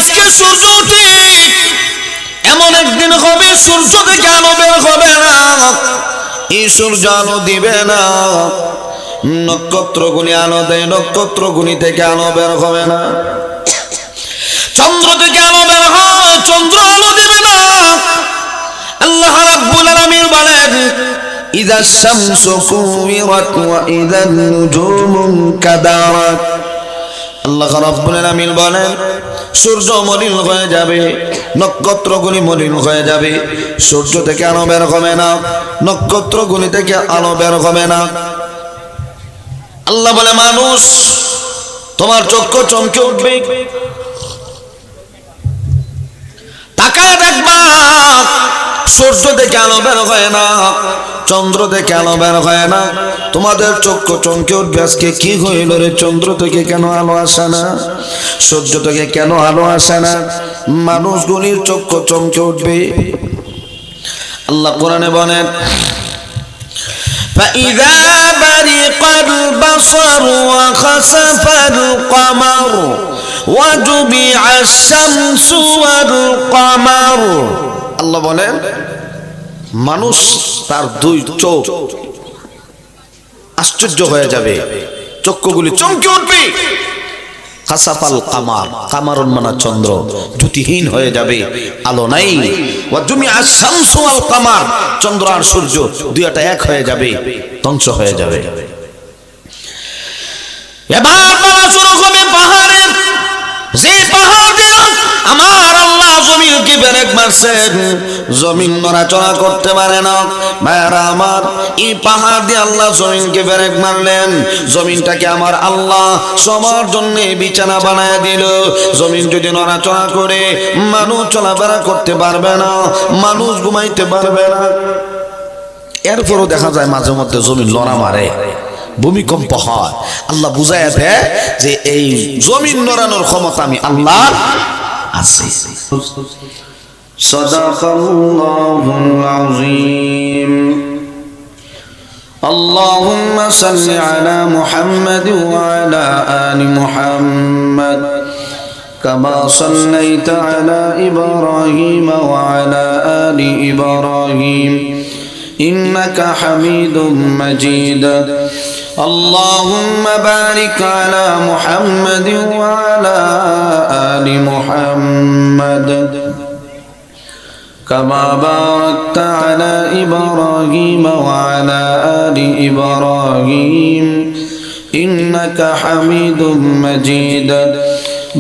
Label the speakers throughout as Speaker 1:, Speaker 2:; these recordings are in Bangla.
Speaker 1: আজকে সূর্য উঠে এমন একদিন হবে সূর্য থেকে আলো বের হবে না, এই সূর্য আলো দিবে না। নক্ষত্রগুলি আলো দেয়, নক্ষত্রগুলি থেকে আলো বের হবে না। চন্দ্র থেকে আলো বের হয়, চন্দ্র আলো দেবে না। আল্লাহ রাব্বুল আলামিন বলেন ইযা শামসু কুবিরাত ওয়া ইযা নুজুমু কাদারাত। আল্লাহ রাব্বুল আলামিন বলেন সূর্য মলিন হয়ে যাবে, নক্ষত্রগুলি মলিন হয়ে যাবে, সূর্য থেকে আলো বের হবে না, নক্ষত্রগুলি থেকে আলো বের হবে না। আল্লাহ বলে মানুষ তোমার চক্ষু চমকে উঠবে, তাকায় দেখবা সূর্য থেকে আলো বের হয় না, চন্দ্র থেকে আলো বের হয় না, তোমাদের চক্ষু চমকে উঠবে আজকে কি হইল রে, চন্দ্র থেকে কেন আলো আসে না, সূর্য থেকে কেন আলো আসে না। মানুষগুলির চক্ষু চমকে উঠবে। আল্লাহ কোরআনে বলেন فإذا برق البصر وخسف القمر وجمع الشمس والقمر। আল্লাহ বলেন মানুষ তার দুই চোখ আশ্চর্য হয়ে যাবে, চক্ষুগুলি চমকে উঠবে। খাসাফাল কামার, কামারুন মানা চন্দ্র জ্যোতিহীন হয়ে যাবে, আলো নাই। ওয়া জুমিআ শামসু ওয়াল কামার, চন্দ্র আর সূর্য দুইটা এক হয়ে যাবে, ধ্বংস হয়ে যাবে। এবার বলা শুরু হবে পাহাড়ের, যে পাহাড় দিয়ে আমার আল্লাহ জমিনকে ব্রেক মারছেন, জমিন নড়াচড়া করতে পারে না। ভাইরা আমার, এই পাহাড় দিয়ে আল্লাহ জমিনকে ব্রেক মারলেন, জমিনটাকে আমার আল্লাহ সবার জন্য বিছানা বানায় দিল। জমিন যদি নড়াচড়া করে মানুষ চলাফেরা করতে পারবে না, মানুষ ঘুমাইতে পারবে না। এরপরও দেখা যায় মাঝে মধ্যে জমিন লড়া মারে, ভূমিকম্প হয়। আল্লাহ বুঝায় দেয় যে এই জমিন নড়ানোর ক্ষমতা আমি আল্লাহর আছে। সাদাকাল্লাহুল আযীম। আল্লাহুম্মা সাল্লি আলা মুহাম্মাদ ওয়া আলা আলি মুহাম্মাদ কামা সাল্লাইতা আলা ইব্রাহিম ওয়া আলা আলি ইব্রাহিম ইন্নাকা হামিদুম মাজিদ। اللهم بارك على محمد وعلى آل محمد كما باركت على إبراهيم وعلى آل إبراهيم إنك حميد مجيد.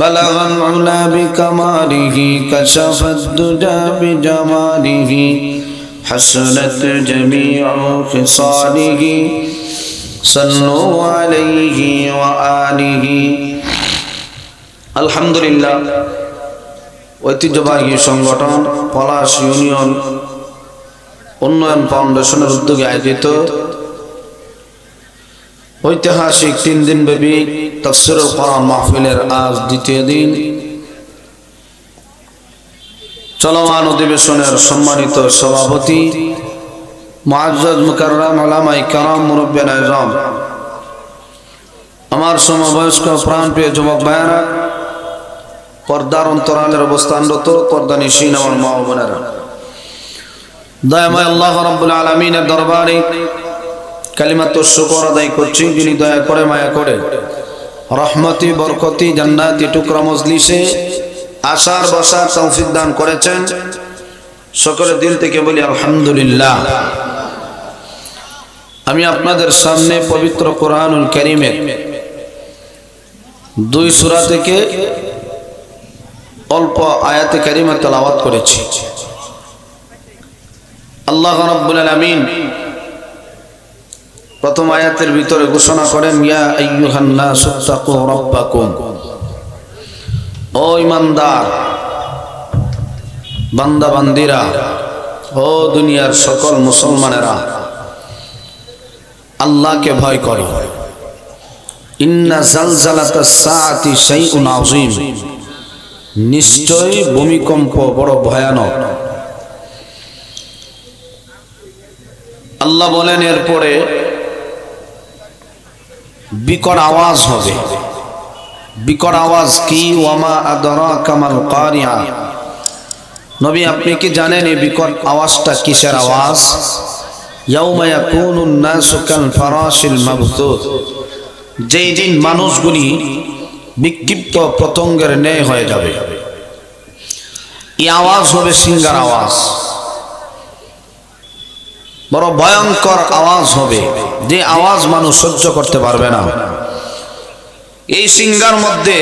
Speaker 1: بلغ العلا بكماله كشف الدجى بجماله حسنت جميع خصاله صلوا عليه وآله. আলহামদুলিল্লাহ, ঐতিহ্যবাহী সংগঠন পলাশ ইউনিয়ন উন্নয়ন ফাউন্ডেশনের উদ্যোগে আয়োজিত ঐতিহাসিক 3 দিনব্যাপী তাফসীরুল কোরআন মাহফিলের আজ দ্বিতীয় দিন। চলমান অধিবেশনের সম্মানিত সভাপতি মুআজ্জাজ মুকাররম উলামায়ে কেরাম, মুরব্বিয়ান আযম, আমার সমবয়স্ক প্রাণপ্রিয় যুবক ভাইয়েরা, পর্দার অন্তরালের অবস্থানরত পর্দানিশীন আমার মা ও বোনেরা, দয়াময় আল্লাহ রাব্বুল আলামিনের দরবারে কালিমাতুশ শুকর আদায় করছি, যিনি দয়া করে মায়া করে রহমতি বরকতি জান্নাতি টুকরা মজলিসে আসার বসার তৌফিক দান করেছেন। সকলের দিল থেকে বলি আলহামদুলিল্লাহ। আমি আপনাদের সামনে পবিত্র কোরআনুল কারীমের 2 সূরা থেকে অল্প আয়াতে কারিমা তেলাওয়াত করেছি। আল্লাহ রাব্বুল আলামিন প্রথম আয়াতের ভিতরে ঘোষণা করেন ইয়া আইয়ুহান নাসু তাকু রাব্বাকুম, ও ঈমানদার বান্দা বান্দিরা, ও দুনিয়ার সকল মুসলমানেরা, আল্লাহকে ভয় করো। ইন্না জালজালাতাস সাআতি শাইউন আযীম, নিশ্চয় ভূমিকম্প বড় ভয়ানক। আল্লাহ বলেন এরপরে বিকট আওয়াজ হবে, বিকট আওয়াজ কি? ওয়ামা আদরাকা মাল কারিআ, নবী আপনি কি জানেন এই বিকট আওয়াজটা কিসের আওয়াজ? ইয়াউমা ইয়াকুনুন নাসু কাল ফারাশিল মাবথুথ, যেই দিন মানুষগুলি বিক্ষিপ্ত পতঙ্গের ন্যায় হয়ে যাবে। এই আওয়াজ হবে সিংহার আওয়াজ, বড় ভয়ঙ্কর আওয়াজ হবে, যে আওয়াজ মানুষ সহ্য করতে পারবে না। এই সিংহার মধ্যে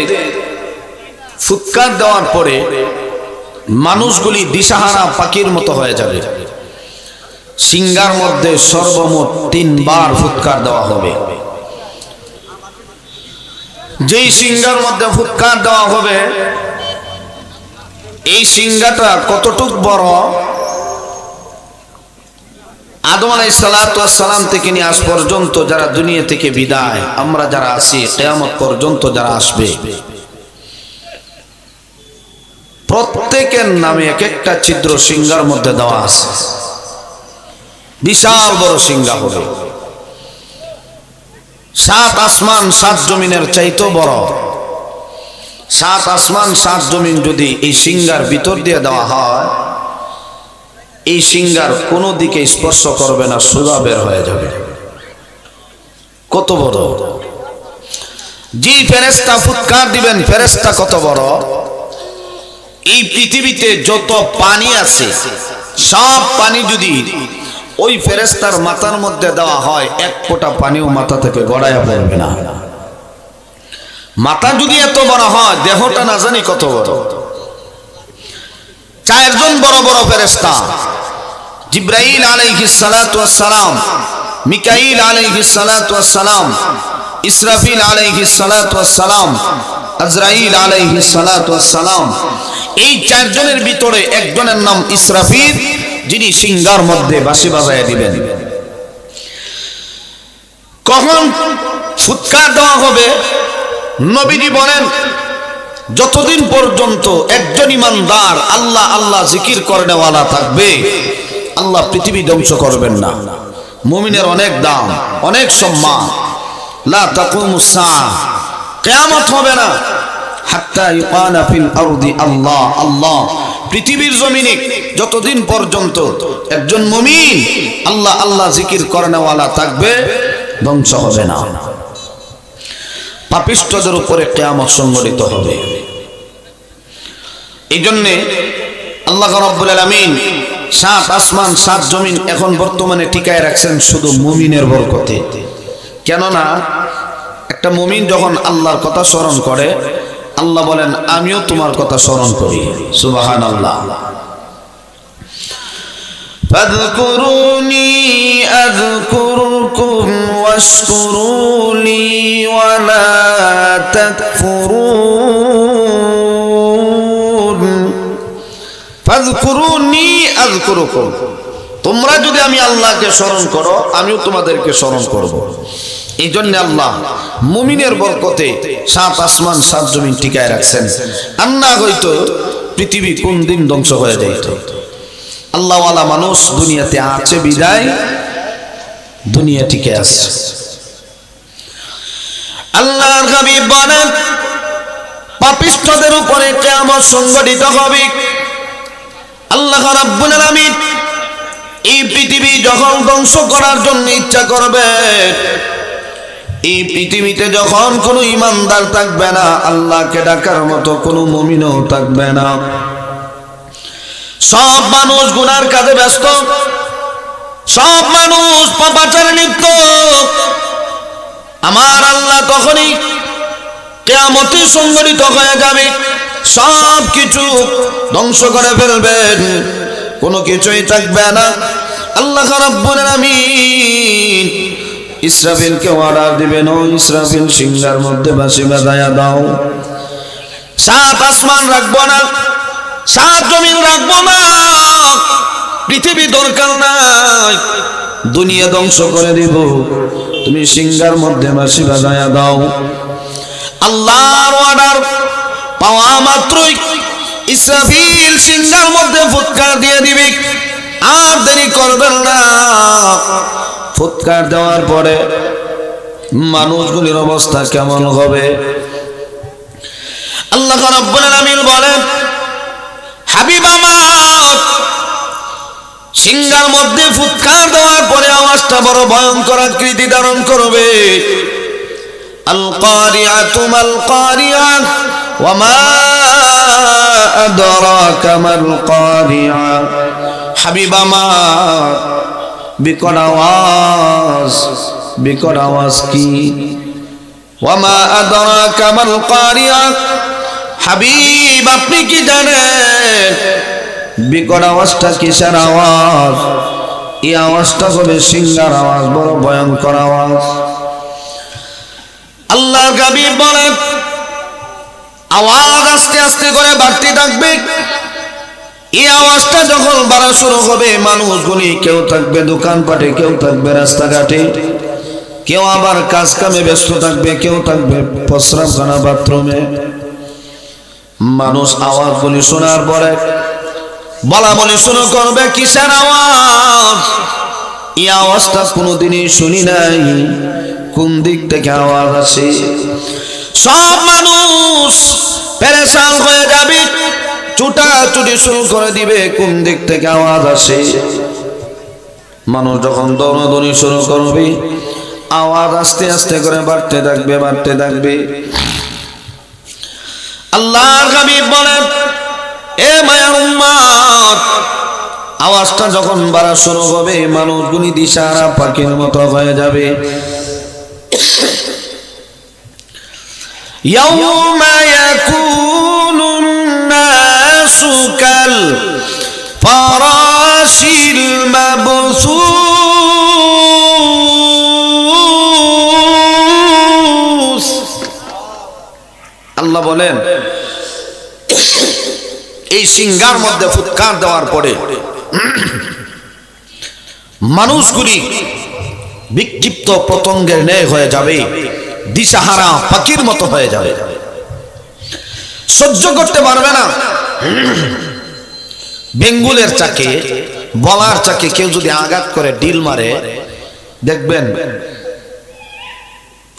Speaker 1: ফুৎকার দেওয়ার পরে মানুষগুলি দিশাহারা পাখির মতো হয়ে যাবে। সিংহার মধ্যে সর্বমোট 3 বার ফুৎকার দেওয়া হবে। যেই সিংহার মধ্যে ফুৎকার দেওয়া হবে, এই সিংহাটা কতটুক বড়? আদম আলাইহিস সালাতু ওয়াস সালাম থেকে নিয়ে আজ পর্যন্ত যারা দুনিয়া থেকে বিদায়, আমরা যারা আছি কিয়ামত পর্যন্ত যারা আসবে, প্রত্যেকের নামে এক একটা ছিদ্র সিংহার মধ্যে দেওয়া আছে। বিশাল বড় সিংহা হবে, 7 আসমান 7 জমিনের চাইতো বড়। 7 আসমান 7 জমিন যদি এই সিংহার ভিতর দিয়ে দেওয়া হয়, এই সিংহার কোনো দিকে স্পর্শ করবে না, সোজা বের হয়ে যাবে। কত বড়! যে ফেরেশতা ফুৎকার দিবেন, ফেরেশতা কত বড়! এই পৃথিবীতে যত পানি আছে সব পানি যদি ওই ফেরেশতার মাথার মধ্যে দেওয়া হয়, 1 ফোঁটা পানিও মাথা থেকে গড়াইয়া পড়বে না। মাথা যদি এত বড় হয়, দেহটা না জানি কত বড়। 4 জন বড় বড় ফেরেশতা, জিবরাইল আলাইহিস সালাতু ওয়াস সালাম, মিকাইল আলাইহিস সালাতু ওয়াস সালাম, ইসরাফিল আলাইহিস সালাতু ওয়াস সালাম, আজরাইল আলাইহিস সালাতু ওয়াস সালাম। এই 4 জনের ভিতরে একজনের নাম ইসরাফিল, যিনি সিংহার মধ্যে বাঁশি বাজায় দিবেন। কখন ফুৎকার দেওয়া হবে? নবীজি বলেন, যতদিন পর্যন্ত একজন ইমানদার আল্লাহ আল্লাহ জিকির করেওয়ালা থাকবে, আল্লাহ পৃথিবী ধ্বংস করবেন না। মুমিনের অনেক দাম, অনেক সম্মান। লা তাকুমুস সাআহ, কিয়ামত হবে না হাত্তা ইউকানা ফিল আরদি আল্লাহ আল্লাহ। পৃথিবীর জমিনে যতদিন পর্যন্ত একজন মুমিন আল্লাহ আল্লাহ জিকির করেওয়ালা থাকবে, ধ্বংস হবে না। পাপিষ্ঠদের উপরে কিয়ামত সংঘটিত হবে। এই জন্য আল্লাহ রাব্বুল আলামিন 7 আসমান 7 জমিন এখন বর্তমানে টিকায় রাখছেন শুধু মুমিনের বরকতে। কেননা একটা মুমিন যখন আল্লাহর কথা স্মরণ করে, আল্লাহ বলেন আমিও তোমার কথা স্মরণ করি। সুবহানাল্লাহ। ফাযকুরুনি আযকুরকুম ওয়াশকুরুলি ওয়ালা তাকফুরুন। ফাযকুরুনি আযকুরকুম, তোমরা যদি আমি আল্লাহকে স্মরণ করো, আমিও তোমাদেরকে স্মরণ করব। এই জন্য আল্লাহ মুমিনের বরকতে 7 আসমান 7 জমিন টিকায় রাখছেন। আর না হয়তো পৃথিবী কোন দিন ধ্বংস হয়ে যাইত। আল্লাহওয়ালা মানুষ দুনিয়াতে আছে বিদায় দুনিয়া টিকে আছে। আল্লাহর হাবিব বলেন, পাপিষ্ঠদের উপরে কিয়ামত সংঘটিত হবে। আল্লাহ রাব্বুল আলামিন এই পৃথিবী যখন ধ্বংস করার জন্য ইচ্ছা করবে, এই পৃথিবীতে যখন কোনো ইমানদার থাকবে না, আল্লাহকে ডাকার মতো কোনো মুমিনও থাকবে না। সব মানুষ গুনার কাজে ব্যস্ত, সব মানুষ পাপাচারে লিপ্ত। আমার আল্লাহ তখনই কিয়ামতে সংঘটিত হয়ে যাবে, সব কিছু ধ্বংস করে ফেলবেন, কোনো কিছুই থাকবে না। আল্লাহ রাব্বুল আলামিন ইসরাফিলকে অর্ডার দিবেন, ও ইসরাফিল সিংহার মধ্যে বাঁশি বাজায়া দাও। 7 আসমান রাখবো না, 7 জমিন রাখবো না, পৃথিবী দরকার নাই, দুনিয়া ধ্বংস করে দিব, তুমি সিংহার মধ্যে বাঁশি বাজায়া দাও। আল্লাহর অর্ডার পাওয়া মাত্রই ইসরাফিল সিংহার মধ্যে ফুৎকার দিয়ে দিবে, আর দেরি করবেন না। ফুৎকার দেওয়ার পরে মানুষগুলির অবস্থা কেমন হবে? আল্লাহ রাব্বুল আলামিন বলেন, হাবিব আমার সিংহার মধ্যে ফুৎকার দেওয়ার পরে আওয়াজটা বড় ভয়ঙ্কর আকৃতি ধারণ করবে। আল কারিআতু মাল কারিআ ওয়া মা আদরাকা মাল কারিআ। হাবিব আমার বিকট আওয়াজ কি? ওয়া মা আদরাকা মাল কারিআ। হাবিব আপনি কি জানেন বিকট আওয়াজটা কিসের আওয়াজ? এই আওয়াজটা হবে সিংহার আওয়াজ, বড় ভয়ঙ্কর আওয়াজ। আল্লাহর হাবিব বলেন, আওয়াজ আস্তে আস্তে করে বাড়তে থাকবে। এই আওয়াজটা যখন বাড়া শুরু হবে, মানুষগুলি কেউ থাকবে দোকানপাটে, কেউ থাকবে রাস্তাঘাটে, কেউ আবার কাজ কামে ব্যস্ত থাকবে, কেউ থাকবে প্রস্রাবখানা বাথরুমে। মানুষ আওয়াজগুলি শোনার পরে বলা বলি শুরু করবে, কিসের আওয়াজ? এই আওয়াজটা কোনোদিনই শুনি নাই, কোন দিক থেকে আওয়াজ আসে? সব মানুষ পেরেশান হয়ে যাবে, ছুটাছুটি শুরু করে দিবে, কোন দিক থেকে আওয়াজ আসে? মানুষ যখন দৌড়াদৌড়ি শুরু করবে, আওয়াজ আস্তে আস্তে করে বাড়তে থাকবে। আল্লাহর হাবিব বলেন, এ মায়ার উম্মত, আওয়াজটা যখন বাড়া শুরু হবে, মানুষগুলি দিশাহারা পাখির মতো হয়ে যাবে। ইয়াউমা ইয়াকুনুন নাসু কাল ফারাশিল মাবসুস। আল্লাহ বলেন, এই সিংহার মধ্যে ফুৎকার দেওয়ার পরে মানুষগুলি বিক্ষিপ্ত পতঙ্গের ন্যায় হয়ে যাবে, দিশাহারা পাখির মতো হয়ে যাবে, সহ্য করতে পারবে না। বেঙ্গুলের চাকে, বলার চাকে কেউ যদি আঘাত করে, ডিল মারে, দেখবেন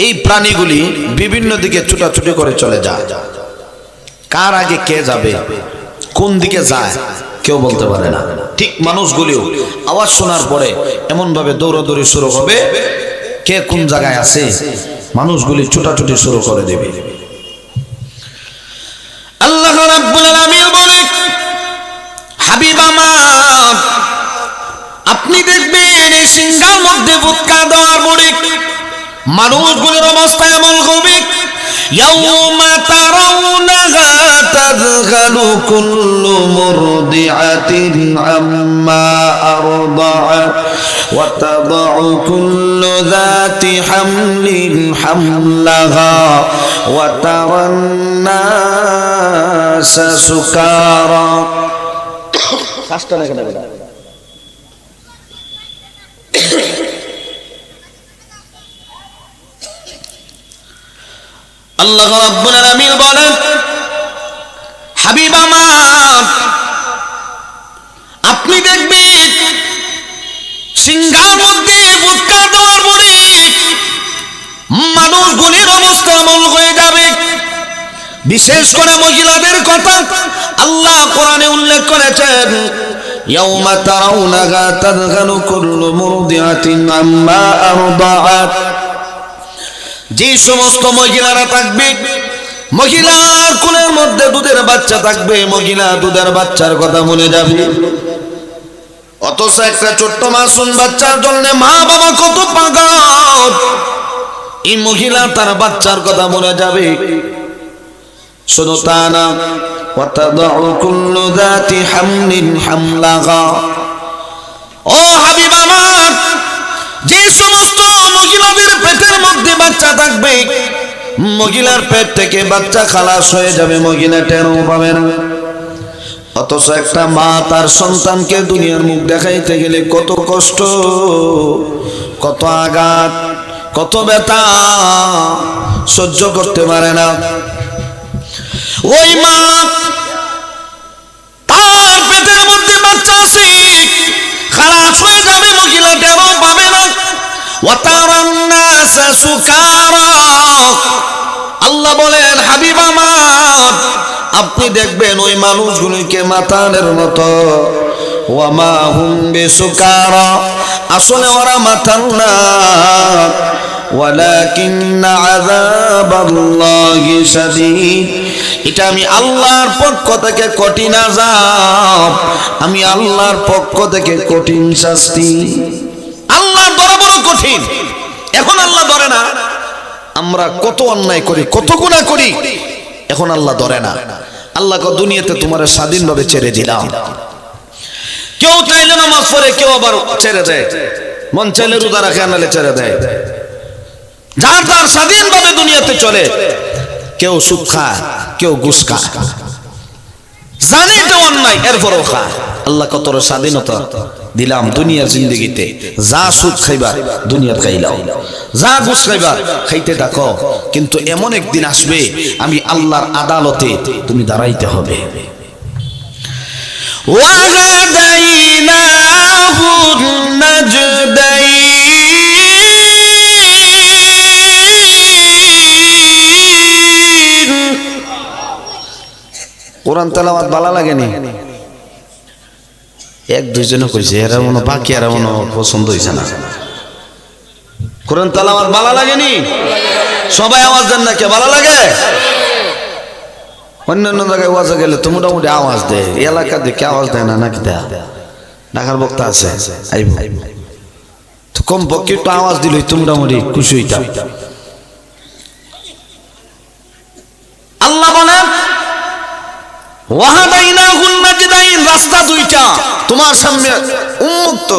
Speaker 1: এই প্রাণীগুলি বিভিন্ন দিকে ছুটাছুটি করে চলে যায়। কার আগে কে যাবে, কোন দিকে যায় কেউ বলতে পারে না। ঠিক মানুষগুলিও আওয়াজ শোনার পরে এমন ভাবে দৌড়াদৌড়ি শুরু হবে, কে কোন জায়গায় আছে, মানুষগুলি ছুটাছুটি শুরু করে দেবে। আল্লাহ রাব্বুল আলামিন বলে, হাবিব আমার আপনি দেখবেন এই সিংহার মধ্যে ফুৎকার দেওয়ার পরে মানুষগুলির অবস্থা এমন হবে, ইয়াউমা তারাউনাহা তাযহালু কুল্লু মুরদিআতিন আম্মা আরদাআত ওয়া তাদাউ কুল্লু যাতি হামলিন হামলাহা ওয়া তারান নাসা সুকারা। শ্বাসটা রেখে দেবে। আল্লাহ রাব্বুল আলামিন বলেন, হাবিব আমার আপনি দেখবেন সিংহার মধ্যে ফুৎকার দেওয়ার পরে মানুষগুলির অবস্থা এমন হয়ে যাবে। বিশেষ করে মহিলাদের কথা আল্লাহ কোরআনে উল্লেখ করেছেন, ইয়াউমা তারাউনাহা তাযহালু কুল্লু মুরদিআতিন আম্মা আরদাআত। যে সমস্ত মহিলারা থাকবে, মহিলার কোলের মধ্যে দুধের বাচ্চা থাকবে, মহিলা দুধের বাচ্চার কথা মনে যাবে। অথচ একটা ছোট্ট মাসুম বাচ্চার জন্য মা বাবা কত পাগল, এই মহিলা তার বাচ্চার কথা মনে যাবে। শুধু তা না, ওয়া তাদাউ কুল্লু যাতি হামলিন হামলাহা। ও হাবিব আমার, যে সমস্ত মহিলাদের পেটের মধ্যে বাচ্চা থাকবে, মহিলার পেট থেকে বাচ্চা খালাস হয়ে যাবে, মহিলা টেরও পাবে না। অথচ একটা মা তার সন্তানকে দুনিয়ার মুখ দেখাইতে গেলে কত কষ্ট, কত আঘাত, কত ব্যথা সহ্য করতে পারে না। ওই মা তার পেটের মধ্যে বাচ্চা আছে, খালাস হয়ে যাবে, মহিলা টেরও পাবে না। ওয়া তারান নাসা সুকারা। আল্লাহ বলেন হাবিব আমার আপনি দেখবেন ওই মানুষগুলোকে মাতালের মতো, ওয়ামা হুম বিসুকারা, আসলে ওরা মাতাল না, ওয়ালাকিন্না আযাবাল্লাহি শাদীদ, এটা আমি আল্লাহর পক্ষ থেকে কঠিন আযাব, আমি আল্লাহর পক্ষ থেকে কঠিন শাস্তি। আল্লাহ ধরা বড় কঠিন। এখন আল্লাহ ধরে না, আমরা কত অন্যায় করি, কত গুনাহ করি, এখন আল্লাহ ধরে না। আল্লাহ কো দুনিয়াতে তোমার স্বাধীনভাবে ছেড়ে দিলাম। কেউ চাইলে নামাজ পড়ে, কেউ আবার ছেড়ে দেয়, মন চাইলে রোজা রাখে, আনালে ছেড়ে দেয়, যার যার স্বাধীনভাবে দুনিয়াতে চলে। কেউ সুদ খায়, কেউ ঘুষ খায়, জানে এটা অন্যায়, এরপরও খায়। আল্লাহ কত স্বাধীনতা দিলাম দুনিয়ার জিন্দগিতে, যা সুদ খাইবা দুনিয়ার খাইলাও, যা ঘুষ খাইবা খাইতে থাকো, কিন্তু এমন একদিন আসবে আমি আল্লাহর আদালতে তুমি দাঁড়াইতে হবে। কোরআন তেলাওয়াত ভালো লাগেনি? এক দুইজনে কইছে, এরা মনে বাকি, এরা মনে পছন্দ হইছে না। কোরআন তেলাওয়াত ভালো লাগেনি? সবাই আওয়াজ দেন না, কে ভালো লাগে? অন্যান্য জায়গায় ওয়াজে গেলে তো মোটামুটি আওয়াজ দেয়, এলাকা দেখে আওয়াজ দেয় না নাকি? দেয়, ঢাকার বক্তা আছে আইব, তো কম পক্ষে একটু আওয়াজ দিল তো মোটামুটি খুশি হইতাম। আল্লাহ বলেন ওয়াহাদাইনাহুন নাজদাইন, রাস্তা দুইটা তোমার সামনে উন্মুক্ত,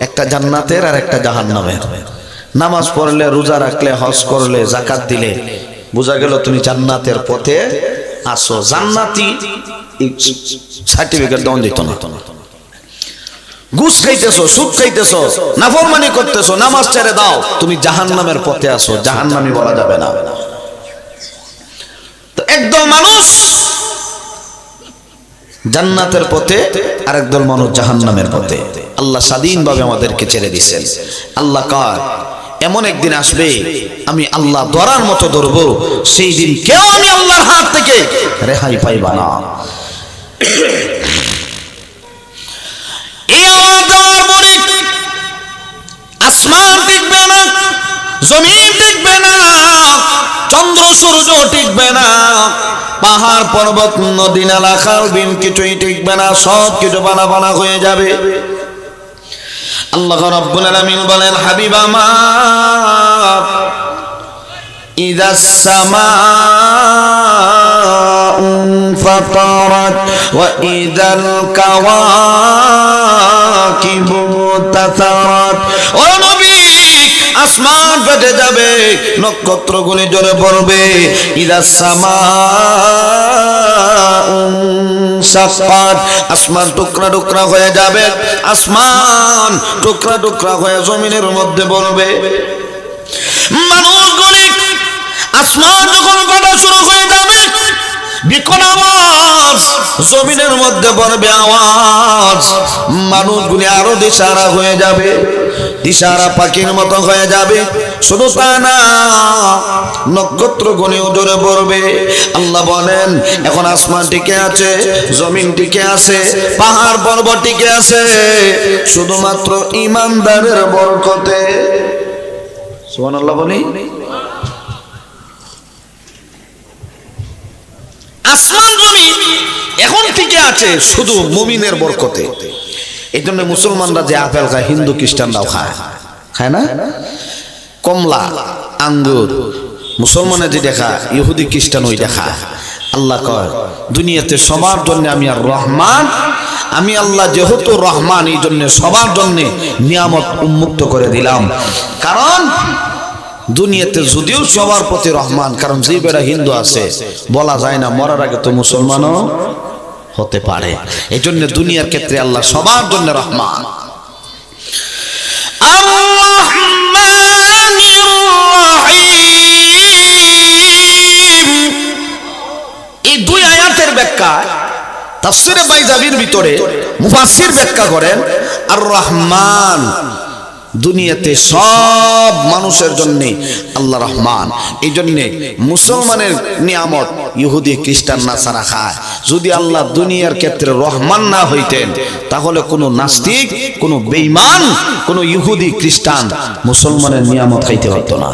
Speaker 1: একটা জান্নাতের আর একটা জাহান্নামের। নামাজ পড়লে, রোজা রাখলে, হজ করলে, যাকাত দিলে বোঝা গেল তুমি জান্নাতের পথে আসো। জান্নাতি সার্টিফিকেট দেওয়া যেত না। ঘুষ খাইতেছো, সুদ খাইতেছো, নাফরমানি করতেছো, নামাজ ছেড়ে দাও, তুমি জাহান্নামের পথে আসো, জাহান্নামী বলা যাবে না। তো একদল মানুষ জান্নাতের পথে, আর একদল মানুষ জাহান্নামের পথে। আল্লাহ স্বাধীনভাবে আমাদেরকে ছেড়ে দিয়েছেন। আল্লাহ কয় এমন একদিন আসবে আমি আল্লাহ ধরার মতো ধরবো, সেই দিন কেউ আমি আল্লাহর হাত থেকে রেহাই পাইবা না। এই আওয়াজ দেওয়ার পরে আসমান টিকবে না, জমিন টিকবে না, চন্দ্র সূর্য টিকবে না, পাহাড় পর্বত নদী নালা খাল বিল কিছুই টিকবে না, সব কিছু বানা বানা হয়ে যাবে। আল্লাহ রাব্বুল আলামিন বলেন হাবিব আমার ইযাস সামাউ ফাতারাত ওয়া ইযাল কাওয়াকিবু তাসারাত, ও নবী আসমান ফেটে যাবে, নক্ষত্রগুলি জ্বলে পড়বে। ইযাস সামাউ সাফাত, আসমান টুকরা টুকরা হয়ে যাবে, আসমান টুকরা টুকরা হয়ে জমিনের মধ্যে পড়বে। মানুষগুলি আসমান যখন ফাটা শুরু হয়ে যাবে, বিকট আওয়াজ জমিনের মধ্যে পড়বে, আওয়াজ মানুষগুলি আরো দিশাহারা হয়ে যাবে, দিশাহারা পাখির মতো হয়ে যাবে। শুধু তা না, নক্ষত্র গণেও জোরে পড়বে। আল্লাহ বলেন এখন আসমান টিকে আছে, জমিন টিকে আছে, পাহাড় পর্বত টিকে আছে, শুধুমাত্র ঈমানদারের বরকতে। সুবহানাল্লাহ বলি। আসমান জমিন এখন টিকে আছে শুধু মুমিনের বরকতে। এই জন্য মুসলমানরা যে আপেল খায়, হিন্দু খ্রিস্টানরাও খায়, খায় না? কমলা, আঙ্গুর মুসলমানের যে দেখা, ইহুদি খ্রিস্টান ওই দেখা। আল্লাহ কয় দুনিয়াতে সবার জন্য আমি আর রহমান, আমি আল্লাহ যেহেতু রহমান, এই জন্য সবার জন্য নিয়ামত উন্মুক্ত করে দিলাম। কারণ দুনিয়াতে যদিও সবার প্রতি রহমান, কারণ যে বেড়া হিন্দু আছে বলা যায় না মরার আগে তো মুসলমানও হতে পারে। এই জন্য দুনিয়ার ক্ষেত্রে আল্লাহ সবার জন্য রহমান। এই দুই আয়াতের ব্যাখ্যা তাফসীরে বাইজাবির ভিতরে মুফাসসির ব্যাখ্যা করেন আর রহমান দুনিয়াতে সব মানুষের জন্য আল্লাহ রহমান। এই জন্যে মুসলমানের নিয়ামত ইহুদি খ্রিস্টান নাসারা খায়। যদি আল্লাহ দুনিয়ার ক্ষেত্রে রহমান না হইতেন তাহলে কোনো নাস্তিক, কোনো বেঈমান, কোনো ইহুদি খ্রিস্টান মুসলমানের নিয়ামত খাইতে পারতো না।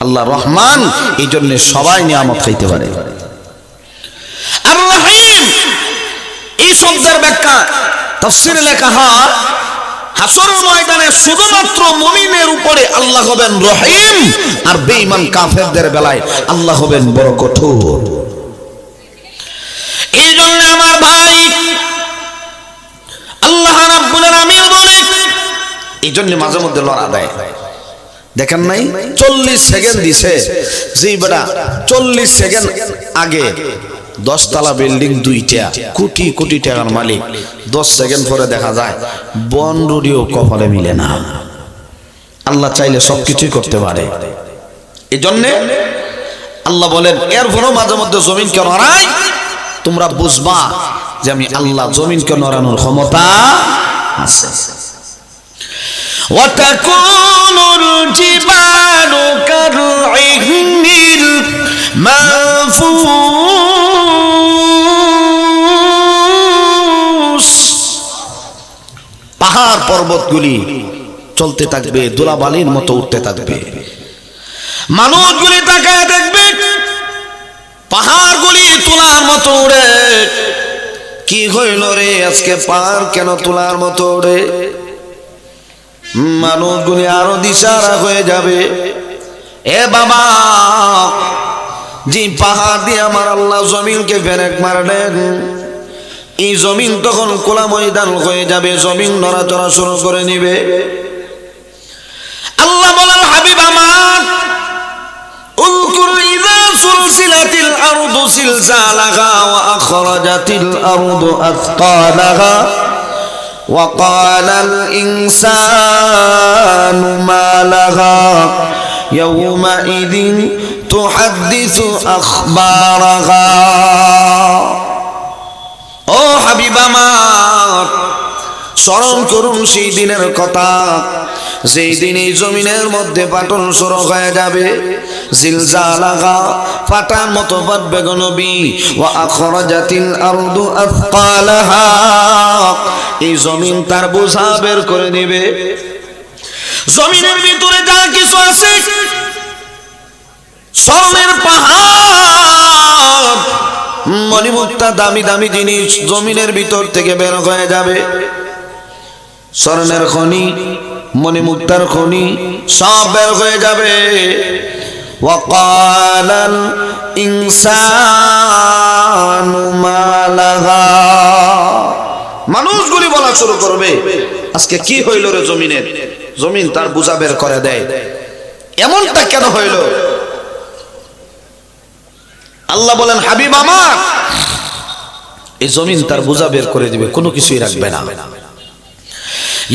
Speaker 1: আল্লাহ রহমান, এই জন্য সবাই নিয়ামত খাইতে পারে। আর রহিম এই শব্দের ব্যাখ্যা তাফসীরে লেখা হয় হাসরের ময়দানে শুধুমাত্র মুমিনের উপরে আল্লাহ হবেন রহিম, আর বেঈমান কাফেরদের বেলায় আল্লাহ হবেন বড় কঠোর। এই জন্য আমার ভাই আল্লাহ রাব্বুল আলামিন বলে, এই জন্য মাঝে মধ্যে লড়া দেয়। দেখেন নাই 40 সেকেন্ড দিছে, যে বেটা 40 সেকেন্ড আগে 10 তলা বিল্ডিং 2টা কোটি কোটি টাকার মালিক, 10 সেকেন্ড পরে দেখা যায় বন রুডিও কপালে মিলে না। আল্লাহ চাইলে সবকিছুই করতে পারে। এই জন্যে আল্লাহ বলেন এরপরও মাঝে মধ্যে জমিনকে নড়াই, তোমরা বুঝবা যে আমি আল্লাহ জমিনকে নড়ানোর ক্ষমতা আছে। وتكون الجبال كالعهن المنفوش, পাহাড় পর্বতগুলি চলতে থাকবে, ধুলাবালির মতো উঠতে থাকবে। মানুষগুলি তাকায় দেখবে পাহাড়গুলি তুলার মতো উড়ে। কি হইল রে আজকে পাহাড় কেন তুলার মতো উড়ে? মানুষগুলি আরো দিশারা হয়ে যাবে। এ বাবা, যে পাহাড় দিয়ে আমার আল্লাহ জমিনকে ফেরেক মারলেন, এই জমিন তখন খোলা ময়দান হয়ে যাবে, জমিন নড়াচড়া শুরু করে নিবে। আল্লাহ বলেন হাবিব আমার, উযকুর ইযা সুলসিলাতিল আরদু সিলসালাহা ওয়া আখরাজাতিল আরদু আথকালাহা وقال الإنسان ما لها يومئذ تحدث أخبارها। ও হাবিব আমার, স্মরণ করুন সেই দিনের কথা, যেই দিন এই জমিনের মধ্যে ফাটল শুরু হয়ে যাবে। জিলজালাহা, ফাটার মতো ফাটবে গো নবী। ওয়া আখরাজাতিল আরদু আথকালাহা, এই জমিন তার বোঝা বের করে নেবে। জমিনের ভিতরে যা কিছু আছে, স্বর্ণের পাহাড়, মণিমুক্তা, দামি দামি জিনিস জমিনের ভিতর থেকে বের হয়ে যাবে। স্বর্ণের খনি, মণিমুক্তার খনি সব বের হয়ে যাবে। وقال الإنسان ما لها, মানুষগুলি বলা শুরু করবে আজকে কি হইল রে জমিনের? জমিন তার বোঝা বের করে দেয়। এমনটা কেন হইল? আল্লাহ বলেন হাবিব আমার, এই জমিন তার বোঝা বের করে দিবে, কোনো কিছুই রাখবে না।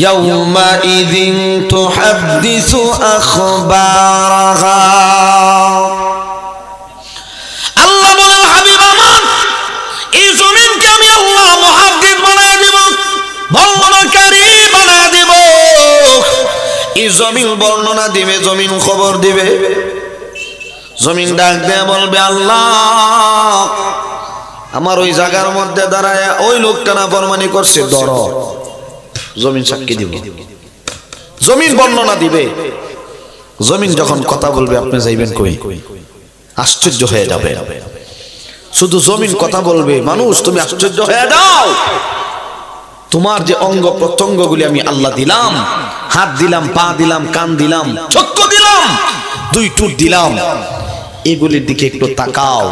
Speaker 1: ইয়াউমাইযিন তুহাদ্দিসু আখবারাহা, আল্লাহ বলেন হাবিব আমার, এই জমিনকে আমি আল্লাহ মুহাদ্দিস বানায় দেব, বর্ণনাকারী বানায় দেব। এই জমিন বর্ণনা দিবে, জমিন খবর দিবে। জমিন ডাক দিয়ে বলবে আল্লাহ, আমার ওই জায়গার মধ্যে দাঁড়ায় ওই লোকটা না ফরমানি করছে, ধরো। জমিন সাক্ষী দিব, জমিন বর্ণনা দিবে। জমিন যখন কথা বলবে আপনি যাইবেন কই? আশ্চর্য হয়ে যাবে। শুধু জমিন কথা বলবে, মানুষ তুমি আশ্চর্য হয়ে যাও। তোমার যে অঙ্গ প্রত্যঙ্গগুলি আমি আল্লাহ দিলাম, হাত দিলাম, পা দিলাম, কান দিলাম, চক্ষু দিলাম, 2 টুট দিলাম, এগুলির দিকে একটু তাকাও।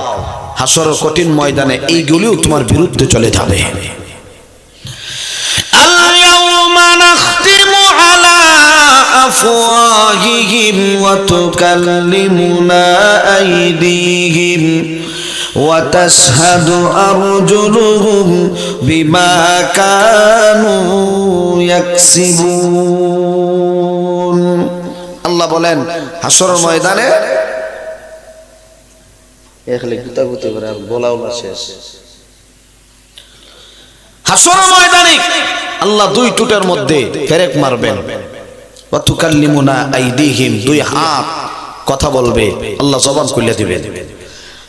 Speaker 1: হাসরের কঠিন ময়দানে এইগুলিও তোমার বিরুদ্ধে চলে যাবে। আল-ইয়াওমা নাখতিমু আলা আফওয়াহিহিম ওয়া তুকাল্লিমুনা আইদিহিম ওয়া তাশহাদু আরজুলুহুম বিমা কানু ইয়াকসিবুন। আল্লাহ বলেন হাসরের ময়দানে হাসরের ময়দানে আল্লাহ 2 টুটের মধ্যে ফেরেক মারবেন। ওয়া তুকাল্লিমুনা আইদিহিম, দুই হাত কথা বলবে, আল্লাহ জবান খুলে দিবেন।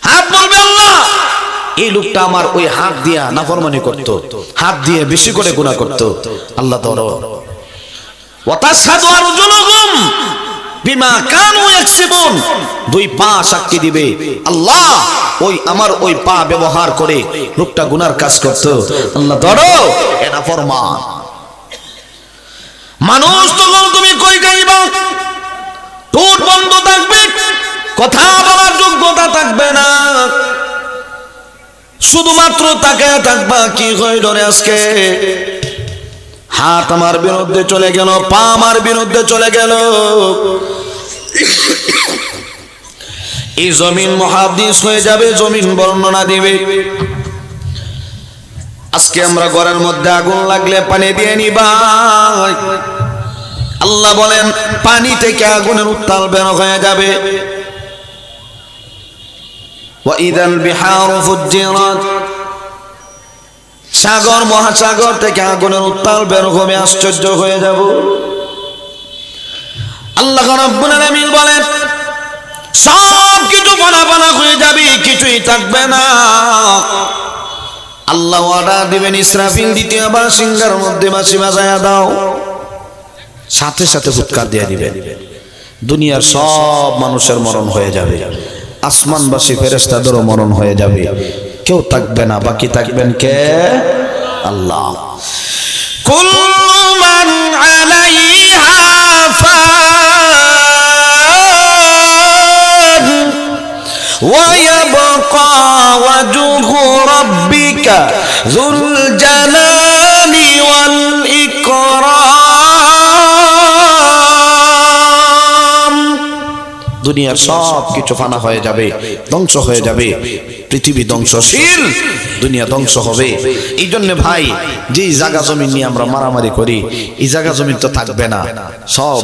Speaker 1: হাত বলবে আল্লাহ এই লোকটা আমার ওই হাত দিয়া নাফরমানি করত, হাত দিয়ে বেশি করে গুনাহ করত, আল্লাহ ধরো। ওয়া তাশহাদু আরজুলুহুম বিমা কানু ইয়াকসিবুন, দুই পা সাক্ষী দিবে আল্লাহ ওই আমার ওই পা ব্যবহার করে লোকটা গুনার কাজ করত, আল্লাহ ধরো এটা ফরমান। মানুষ তখন তুমি কই যাইবা, ঠোঁট বন্ধ থাকবে, কথা বলার যোগ্যতা থাকবে না, শুধুমাত্র তাকায় থাকবা কি হইল রে আজকে। হাত আমার বিরুদ্ধে চলে গেল, পা আমার বিরুদ্ধে চলে গেল। এই জমিন মুহাদ্দিস হয়ে যাবে, জমিন বর্ণনা দিবে। আজকে আমরা ঘরের মধ্যে আগুন লাগলে পানি দিয়ে নিবা, আল্লাহ বলেন পানি থেকে আগুনের উত্তাল বের হয়ে যাবে। ওয়া ইযাল বিহারু ফুজ্জিরাত, সাগর মহাসাগর থেকে আগুনের উত্তাল বের হবে, আশ্চর্য হয়ে যাব। আল্লাহ রাব্বুল আলামিন বলেন সব কিছু ফানা ফানা হয়ে যাবে, কিছুই থাকবে না। আল্লাহ অর্ডার দিবেন ইসরাফিল দ্বিতীয়বার সিংহার মধ্যে বাঁশি বাজায়া দাও, সাথে সাথে ফুৎকার দিয়ে দিবেন। দুনিয়ার সব মানুষের মরণ হয়ে যাবে, আসমানবাসী ফেরেশতাদেরও মরণ হয়ে যাবে, কেউ থাকবে না, বাকি থাকবেন কে? আল্লাহ। কুল্লু মান আলাইহা ফান ওয়া ইয়াবকা ওয়াজহু রাব্বিকা যুল জালালি ওয়াল ইকরাম। দুনিয়ার সব কিছু ফানা হয়ে যাবে, ধ্বংস হয়ে যাবে, পৃথিবী ধ্বংসশীল, দুনিয়া ধ্বংস হবে। এই জন্য ভাই যে জায়গা জমিন নিয়ে আমরা মারামারি করি, এই জায়গা জমিন তো থাকবে না, সব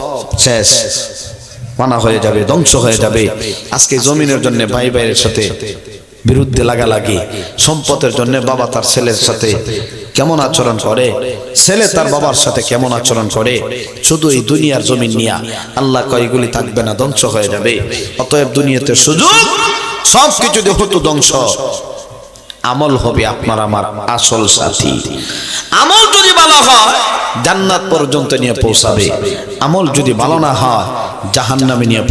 Speaker 1: শেষ, ফানা হয়ে যাবে, ধ্বংস হয়ে যাবে। আজকে জমিনের জন্য ভাই ভাইয়ের সাথে বিরুদ্ধে লাগালাগি, সম্পদের জন্য বাবা তার ছেলের সাথে কেমন আচরণ করে, ছেলে তার বাবার সাথে কেমন আচরণ করে, শুধু এই দুনিয়ার জমিন নিয়া। আল্লাহ কয় এগুলি থাকবে না, ধ্বংস হয়ে যাবে। অতএব দুনিয়াতে সুযোগ সব কিছু দেখো তো ধ্বংস, আমল হবে আপনার আমার আসল সাথী। আমল যদি ভালো হয় জান্নাত পর্যন্ত নিয়ে পৌঁছাবে, আমল যদি ভালো না হয় জাহান্নামে নিয়ে